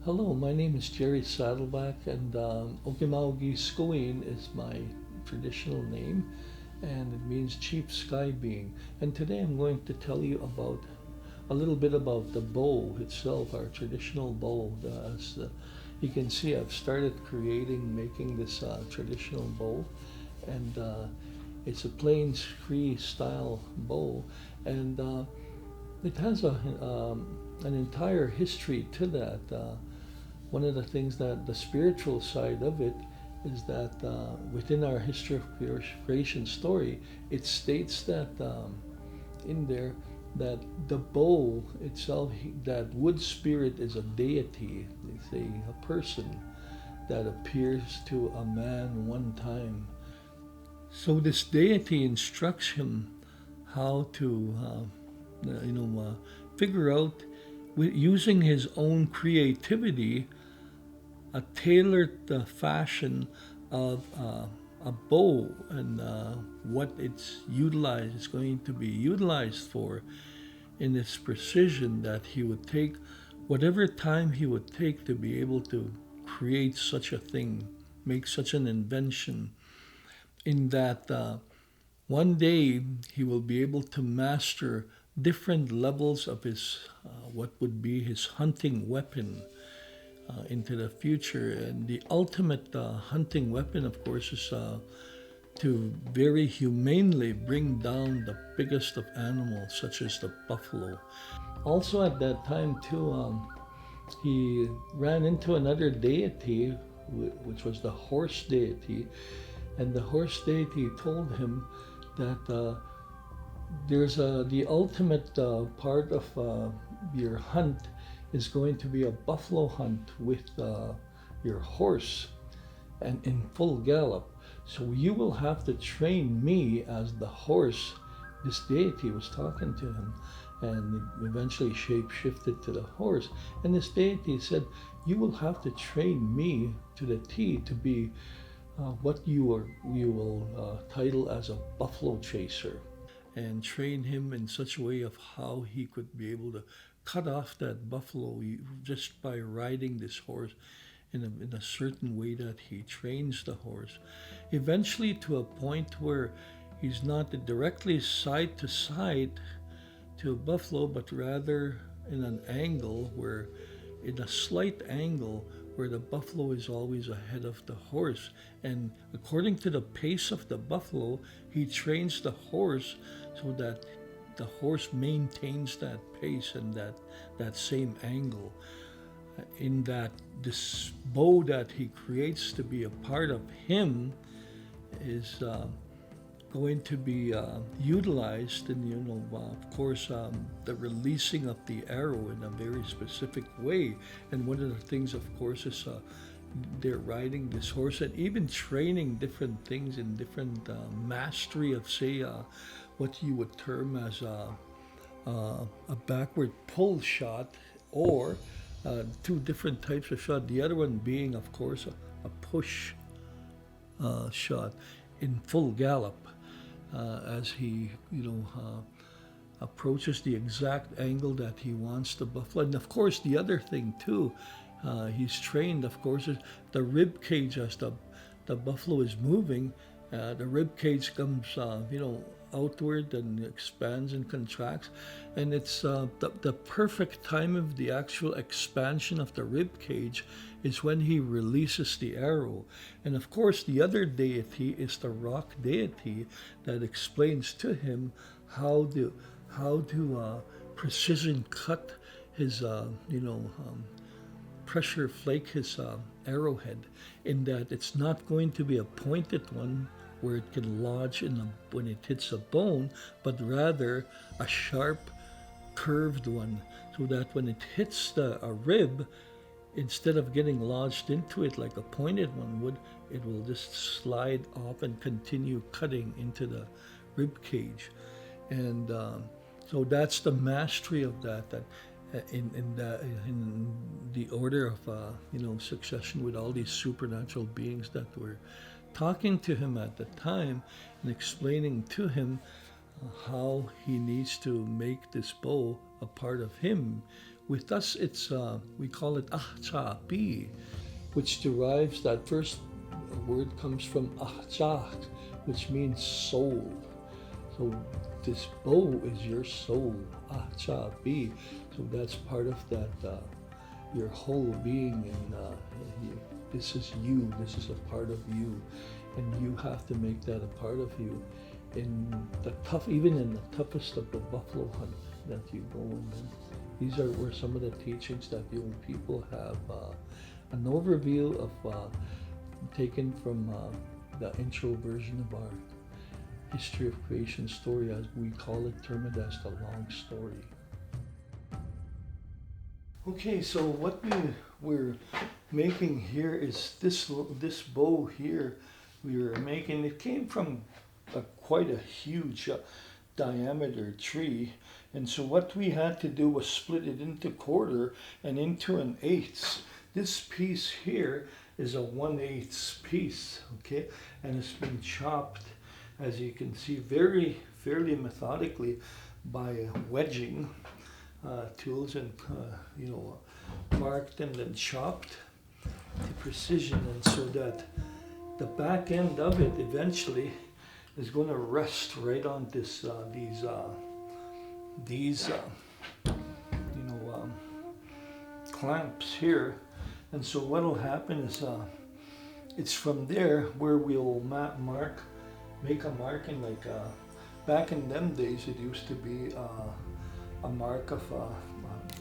Hello, my name is Jerry Saddleback, and Okimaugi Skoin is my traditional name, and it means chief sky being. And today I'm going to tell you about a little bit about the bow itself, our traditional bow. As you can see, I've started making this traditional bow, and it's a plain scree style bow, and it has an entire history to that. One of the things that the spiritual side of it is that within our history of creation story, it states that in there that the bow itself, that wood spirit is a deity, it's a person that appears to a man one time. So this deity instructs him how to, figure out, using his own creativity, a tailored fashion of a bow and what it's going to be utilized for, in its precision, that he would take whatever time he would take to be able to create such a thing, make such an invention, in that one day he will be able to master different levels of his what would be his hunting weapon into the future. And the ultimate hunting weapon, of course, is to very humanely bring down the biggest of animals, such as the buffalo. Also, at that time, too, he ran into another deity, which was the horse deity, and the horse deity told him that there's the ultimate part of your hunt is going to be a buffalo hunt with your horse and in full gallop. So you will have to train me as the horse. This deity was talking to him, and eventually shape shifted to the horse. And this deity said, you will have to train me to the T to be what you will title as a buffalo chaser, and train him in such a way of how he could be able to cut off that buffalo just by riding this horse in a certain way that he trains the horse, eventually to a point where he's not directly side to side to a buffalo, but rather in an angle where, in a slight angle, where the buffalo is always ahead of the horse. And according to the pace of the buffalo, he trains the horse so that the horse maintains that pace and that same angle. In that, this bow that he creates to be a part of him is going to be utilized, and of course, the releasing of the arrow in a very specific way. And one of the things, of course, is they're riding this horse and even training different things in different mastery of, say, what you would term as a backward pull shot, or two different types of shot. The other one being, of course, a push shot in full gallop, as he, approaches the exact angle that he wants the buffalo. And of course, the other thing too, he's trained, of course, is the rib cage. As the buffalo is moving, the rib cage comes, outward and expands and contracts, and it's the perfect time of the actual expansion of the rib cage is when he releases the arrow. And of course, the other deity is the rock deity that explains to him how to precision cut his pressure flake his arrowhead, in that it's not going to be a pointed one where it can lodge when it hits a bone, but rather a sharp, curved one, so that when it hits a rib, instead of getting lodged into it like a pointed one would, it will just slide off and continue cutting into the rib cage. And so that's the mastery of that in the order of succession, with all these supernatural beings that were talking to him at the time and explaining to him how he needs to make this bow a part of him, With us, it's we call it Câhcacêp, which derives, that first word comes from Câhcacêp, which means soul. So this bow is your soul, Câhcacêp. So that's part of that, your whole being, and this is you. This is a part of you, and you have to make that a part of you. Even in the toughest of the buffalo hunt that you go in. These were some of the teachings that young people have. An overview of taken from the intro version of our history of creation story, as we call it, term it as the long story. Okay, so what we're making here is this bow here. We were making, it came from quite a huge diameter tree, and so what we had to do was split it into quarter and into an eighth. This piece here is a 1/8 piece, okay, and it's been chopped, as you can see, fairly methodically by wedging tools, and marked and then chopped to precision, and so that the back end of it eventually is going to rest right on these clamps here. And so what will happen is it's from there where we'll make a marking, like back in them days it used to be a mark of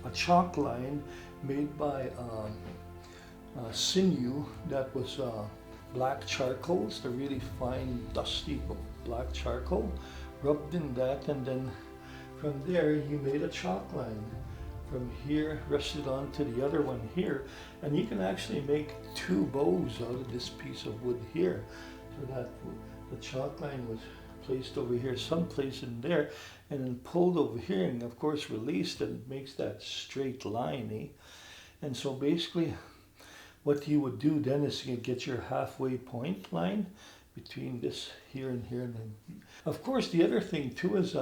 a chalk line made by sinew that was black charcoals, the really fine dusty black charcoal, rubbed in that, and then from there you made a chalk line. From here rested onto the other one here, and you can actually make 2 bows out of this piece of wood here. So that the chalk line was placed over here, someplace in there, and then pulled over here, and of course released, and it makes that straight line, eh? And so basically what you would do then is you get your halfway point line between this here and here. And then, of course, the other thing too is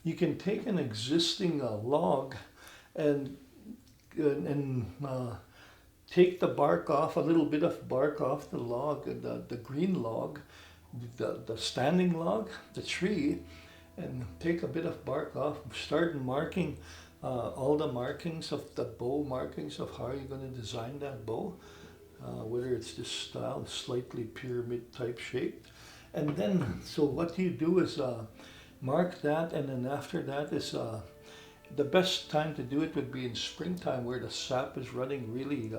you can take an existing log and take the bark off, a little bit of bark off the log, the green log, the standing log, the tree, and take a bit of bark off, start marking all the markings of the bow, markings of how you're going to design that bow, whether it's this style, slightly pyramid type shape. And then, so what you do is mark that, and then after that is the best time to do it would be in springtime, where the sap is running really,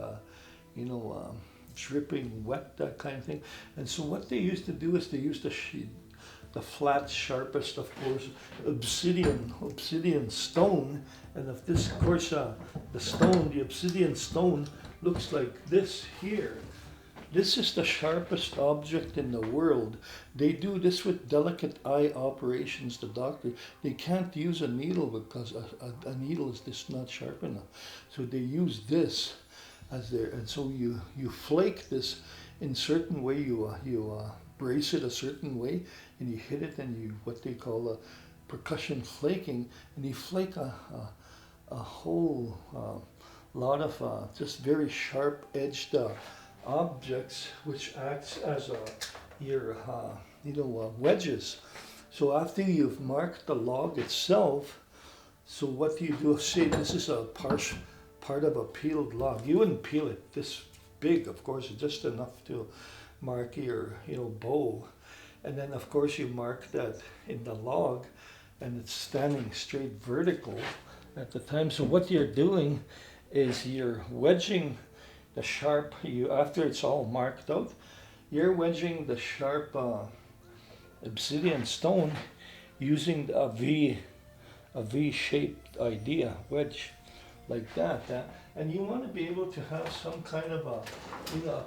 dripping wet, that kind of thing. And so what they used to do is they used the flat, sharpest, of course, obsidian stone. And of this, of course, the obsidian stone looks like this here. This is the sharpest object in the world. They do this with delicate eye operations, the doctor. They can't use a needle because a needle is just not sharp enough. So they use this as their, and so you flake this in certain way, you brace it a certain way, and you hit it, and you, what they call a percussion flaking, and you flake a whole lot of just very sharp edged objects, which acts as your wedges. So after you've marked the log itself, so what you do, say this is a part of a peeled log. You wouldn't peel it this big, of course, it's just enough to mark your bow. And then of course you mark that in the log, and it's standing straight vertical at the time. So what you're doing is you're wedging the sharp, after it's all marked out, you're wedging the sharp obsidian stone using a V-shaped wedge like that. And you want to be able to have some kind of a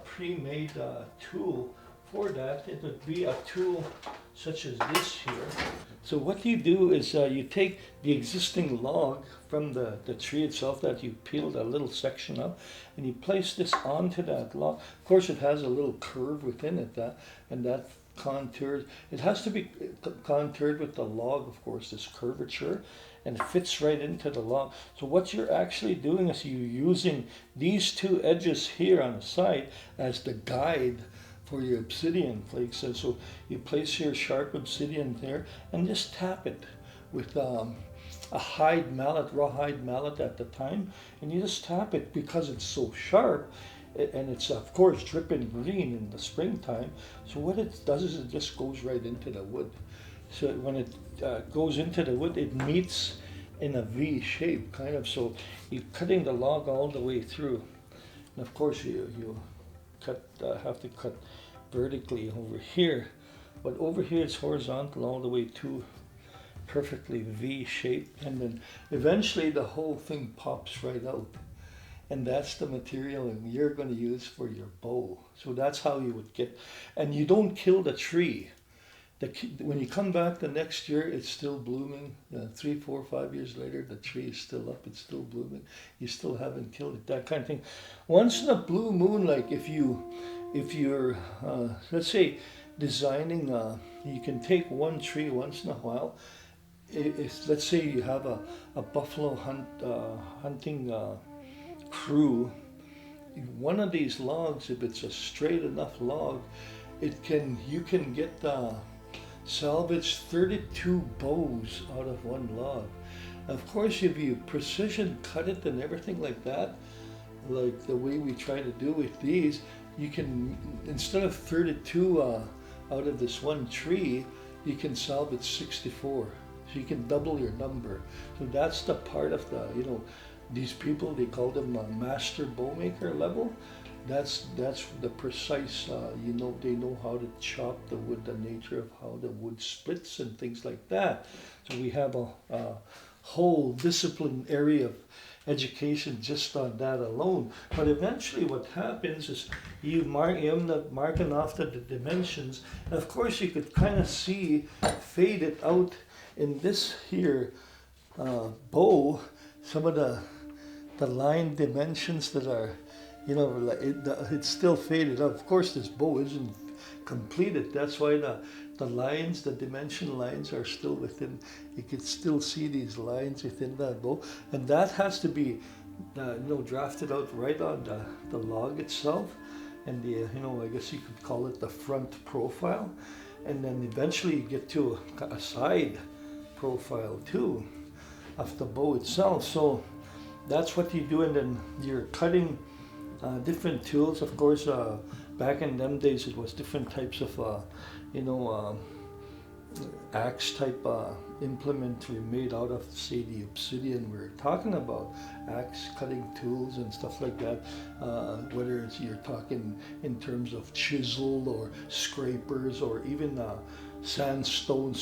pre-made tool for that. It would be a tool such as this here. So what you do is you take the existing log from the tree itself that you peeled a little section of, and you place this onto that log. Of course, it has a little curve within it, and that contoured. It has to be contoured with the log, of course, this curvature, and it fits right into the log. So what you're actually doing is you're using these two edges here on the side as the guide for your obsidian flakes. And so you place your sharp obsidian there and just tap it with a hide mallet, rawhide mallet at the time, and you just tap it because it's so sharp, and it's of course dripping green in the springtime. So what it does is it just goes right into the wood. So when it goes into the wood, it meets in a V shape, kind of. So you're cutting the log all the way through, and of course you have to cut vertically over here, but over here it's horizontal all the way to perfectly V shape, and then eventually the whole thing pops right out, and that's the material you're going to use for your bow. So that's how you would get, and you don't kill the tree. When you come back the next year, it's still blooming. 3, 4, 5 years later, the tree is still up, it's still blooming. You still haven't killed it, that kind of thing. Once in a blue moon, like if you're let's say designing, you can take one tree once in a while. If let's say you have a buffalo hunting crew, one of these logs, if it's a straight enough log, you can get salvage 32 bows out of one log. Of course, if you precision cut it and everything like that, like the way we try to do with these, you can, instead of 32 out of this one tree, you can salvage 64. So you can double your number. So that's the part of the, these people, they call them Master Bowmaker level. That's the precise, they know how to chop the wood, the nature of how the wood splits and things like that. So we have a whole discipline area of education just on that alone. But eventually what happens is you end up marking off the dimensions. And of course you could kind of see fade it out in this here bow, some of the line dimensions that are, it's still faded up. Of course this bow isn't completed. That's why the lines, the dimension lines are still within, you can still see these lines within that bow. And that has to be, drafted out right on the log itself. And I guess you could call it the front profile. And then eventually you get to a side profile too of the bow itself. So that's what you do, and then you're cutting different tools. Of course, back in them days it was different types of axe type implement we made out of, say, the obsidian we're talking about, axe cutting tools and stuff like that, whether it's you're talking in terms of chisel or scrapers or even sandstone,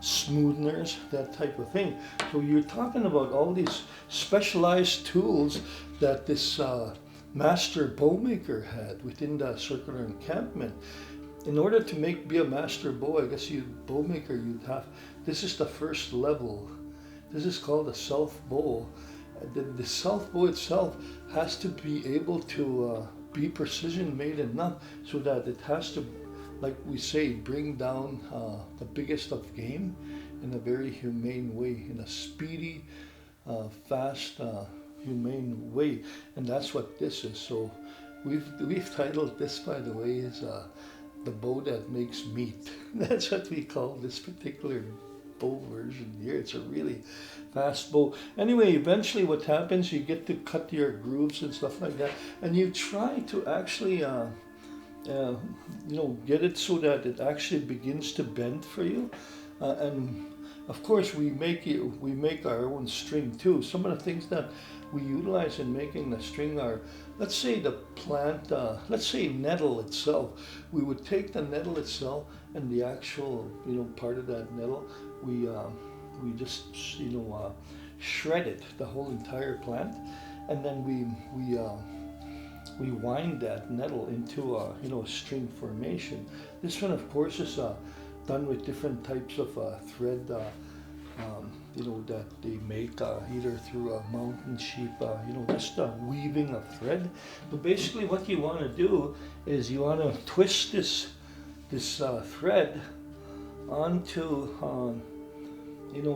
smootheners, that type of thing. So you're talking about all these specialized tools that this master bowmaker had within the circular encampment. In order to be a master bow, I guess you'd have, this is the first level. This is called a self bow. The self bow itself has to be able to be precision made enough so that it has to, like we say, bring down the biggest of game in a very humane way, in a speedy, fast, humane way. And that's what this is. So we've titled this, by the way, is the bow that makes meat. That's what we call this particular bow version here. It's a really fast bow. Anyway, eventually what happens, you get to cut your grooves and stuff like that, and you try to actually get it so that it actually begins to bend for you. And of course we make our own string too. Some of the things that we utilize in making the string are, let's say the plant, let's say nettle itself. We would take the nettle itself and the actual, part of that nettle, we just, shred it, the whole entire plant, and then we wind that nettle into a string formation. This one, of course, is done with different types of thread that they make either through a mountain sheep, just a weaving of thread. But basically what you want to do is you want to twist this thread onto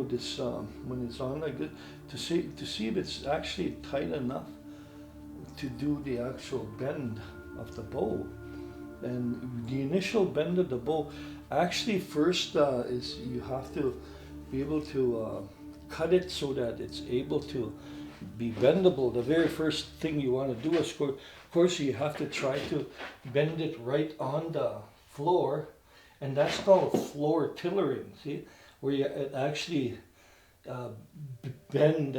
this when it's on like this to see if it's actually tight enough to do the actual bend of the bow. And the initial bend of the bow actually first is you have to be able to cut it so that it's able to be bendable. The very first thing you want to do is, of course, you have to try to bend it right on the floor, and that's called floor tillering. See, where you actually bend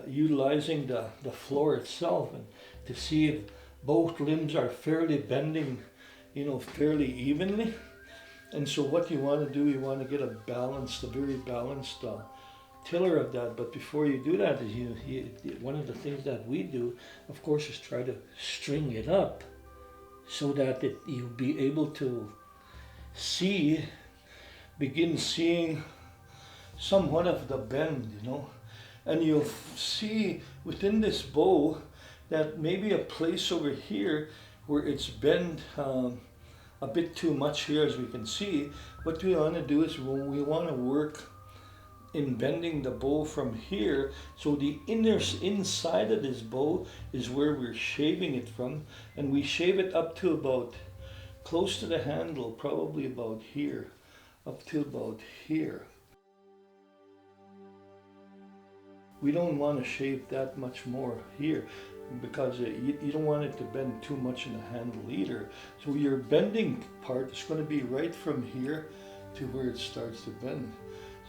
utilizing the floor itself, and to see if both limbs are fairly bending, fairly evenly. And so what you want to do, you want to get a very balanced tiller of that. But before you do that, one of the things that we do, of course, is try to string it up so that you'll be able to begin seeing somewhat of the bend, and you'll see within this bow that maybe a place over here where it's bent a bit too much here, as we can see. What we want to do is we want to work in bending the bow from here, so the inside of this bow is where we're shaving it from, and we shave it up to about close to the handle, probably about here, up to about here. We don't want to shave that much more here, because you don't want it to bend too much in the handle either. So your bending part is going to be right from here to where it starts to bend.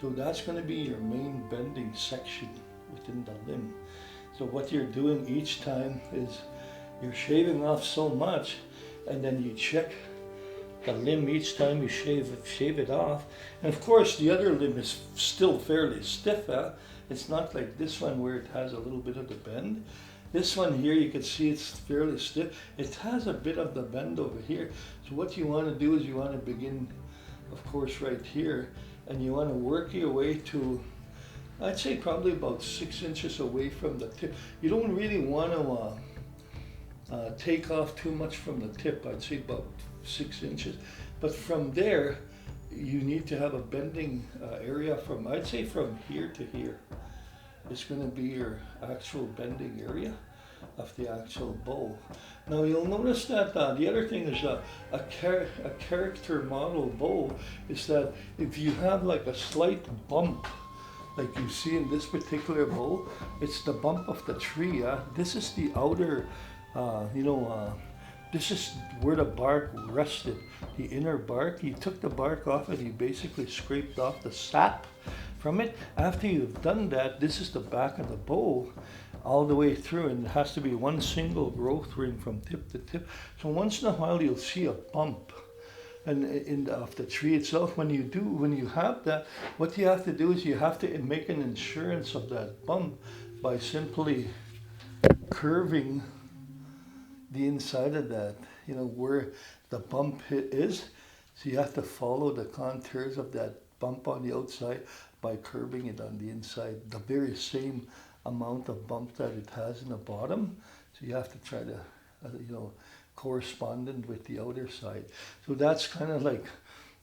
So that's going to be your main bending section within the limb. So what you're doing each time is you're shaving off so much, and then you check the limb each time you shave it off. And of course the other limb is still fairly stiff. It's not like this one where it has a little bit of the bend. This one here, you can see it's fairly stiff. It has a bit of the bend over here. So what you want to do is you want to begin, of course, right here, and you want to work your way to, I'd say probably about 6 inches away from the tip. You don't really want to take off too much from the tip. I'd say about 6 inches. But from there, you need to have a bending area from, I'd say from here to here. It's going to be your actual bending area of the actual bow. Now you'll notice that the other thing is a character model bow is that if you have like a slight bump, like you see in this particular bow, it's the bump of the tree. This is the outer, this is where the bark rested, the inner bark. You took the bark off it, you basically scraped off the sap from it. After you've done that, this is the back of the bow all the way through, and it has to be one single growth ring from tip to tip. So once in a while you'll see a bump of the tree itself. When you have that, what you have to do is you have to make an insurance of that bump by simply curving the inside of that, where the bump is. So you have to follow the contours of that bump on the outside by curving it on the inside, the very same amount of bump that it has in the bottom. So you have to try to, correspondent with the outer side. So that's kind of like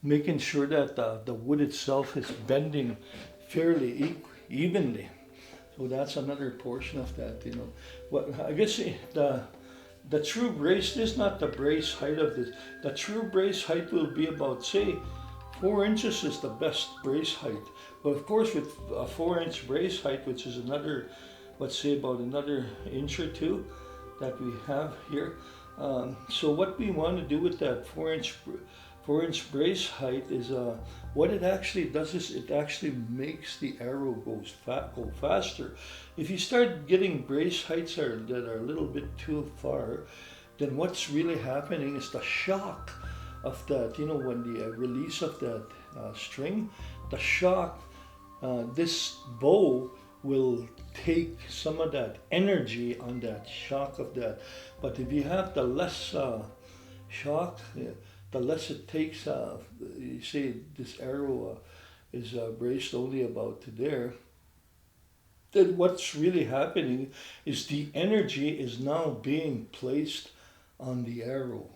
making sure that the wood itself is bending fairly evenly. So that's another portion of that, What I guess the true brace, this is not the brace height of this. The true brace height will be about, say, 4 inches is the best brace height. But of course with a 4-inch brace height, which is another, let's say about another inch or two that we have here. So what we want to do with that 4-inch brace height is, what it actually does is it actually makes the arrow go faster. If you start getting brace heights that are a little bit too far, then what's really happening is the shock of that, when the release of that string, the shock, this bow will take some of that energy on that shock of that. But if you have the less shock, the less it takes, you see this arrow is braced only about to there, then what's really happening is the energy is now being placed on the arrow.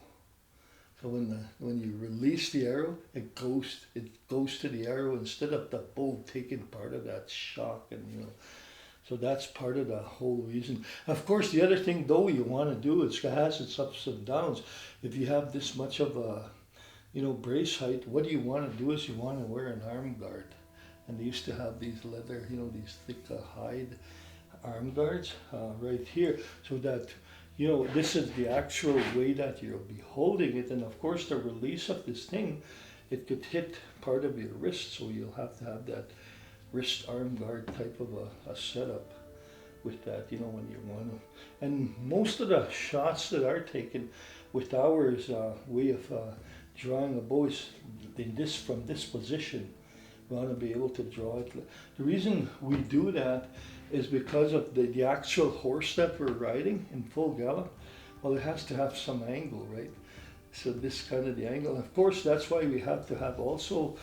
So when you release the arrow, it goes to the arrow instead of the bow taking part of that shock, and so that's part of the whole reason. Of course, the other thing though you want to do, it has its ups and downs. If you have this much of a brace height, what you want to do is you want to wear an arm guard. And they used to have these leather, these thick hide arm guards right here, so that this is the actual way that you'll be holding it. And of course, the release of this thing, it could hit part of your wrist, so you'll have to have that wrist arm guard type of a setup with that, when you want to. And most of the shots that are taken with our way of drawing a bow is from this position. We want to be able to draw it. The reason we do that is because of the actual horse that we're riding in full gallop. Well, it has to have some angle, right? So this kind of the angle. Of course, that's why we have to have also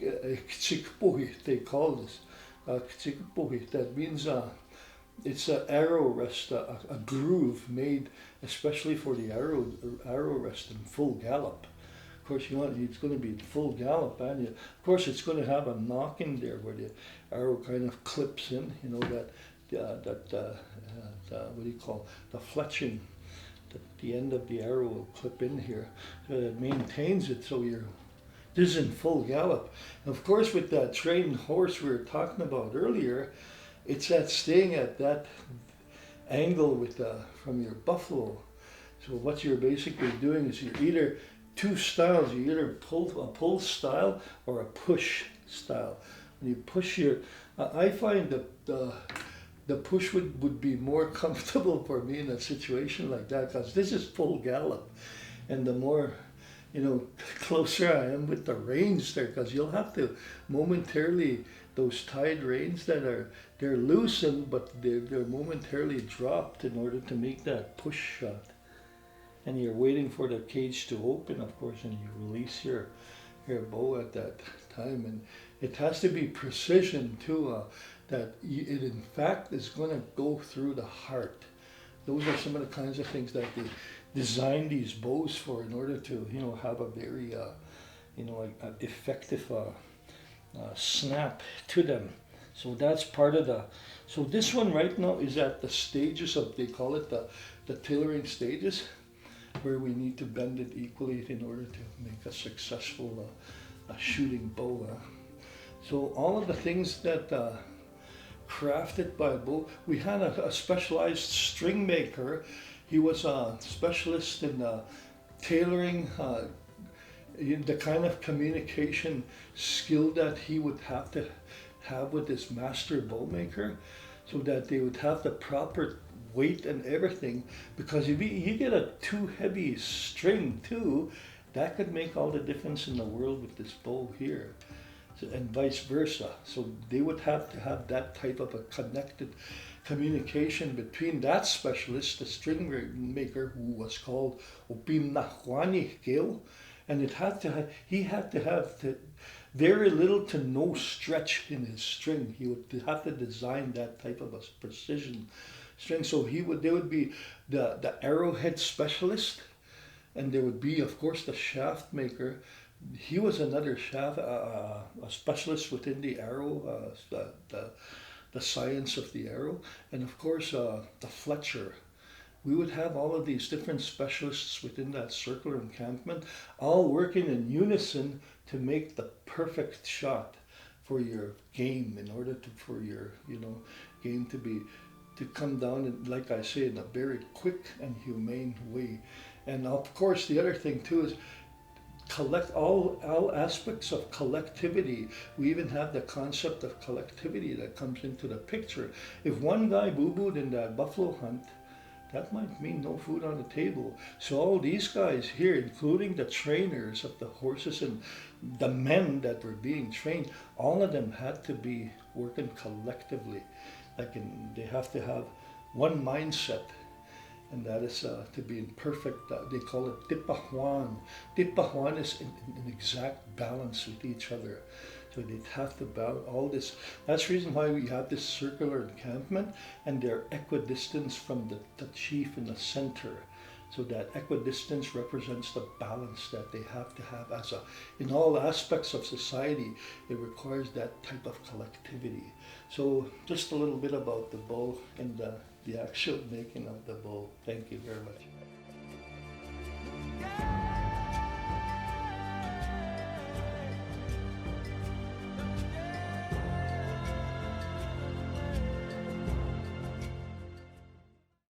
they call this. That means it's an arrow rest, a groove made especially for the arrow rest in full gallop. Of course, it's going to be full gallop, and of course it's going to have a knock in there where the arrow kind of clips in. What do you call the fletching? The end of the arrow will clip in here, so it maintains it. So this is in full gallop. And of course, with that trained horse we were talking about earlier, it's staying at that angle from your buffalo. So what you're basically doing is you're either two styles. You either a pull style or a push style. When you push I find that the push would be more comfortable for me in a situation like that, because this is full gallop, and the more closer I am with the reins there, because you'll have to momentarily, those tied reins they're loosened, but they're momentarily dropped in order to make that push shot. And you're waiting for the cage to open, of course, and you release your bow at that time. And it has to be precision too, that it in fact is going to go through the heart. Those are some of the kinds of things that they design these bows for, in order to have a very effective snap to them. So that's part of so this one right now is at the stages of, they call it the tillering stages, where we need to bend it equally in order to make a successful shooting bow. So all of the things that crafted by bow, we had a specialized string maker. He was a specialist in tailoring, the kind of communication skill that he would have to have with his master bowmaker, so that they would have the proper weight and everything. Because if you get a too heavy string too, that could make all the difference in the world with this bow here, and vice versa. So they would have to have that type of a connected communication between that specialist, the string maker, who was called Opimnahwani Gil, and he had to have very little to no stretch in his string. He would have to design that type of a precision string. So there would be the arrowhead specialist, and there would be, of course, the shaft maker. He was another shaft, a specialist within the arrow, the science of the arrow, and of course the fletcher. We would have all of these different specialists within that circular encampment, all working in unison to make the perfect shot for your game, in order for your game to come down, like I say, in a very quick and humane way. And of course, the other thing too is collect all aspects of collectivity. We even have the concept of collectivity that comes into the picture. If one guy boo-booed in that buffalo hunt, that might mean no food on the table. So all these guys here, including the trainers of the horses and the men that were being trained, all of them had to be working collectively. They have to have one mindset, and that is to be in perfect, they call it tipahuan. Tipahuan is in exact balance with each other. So they'd have to bow all this. That's the reason why we have this circular encampment, and they're equidistant from the chief in the center. So that equidistance represents the balance that they have to have in all aspects of society. It requires that type of collectivity. So just a little bit about the bow and the actual making of the bow. Thank you very much.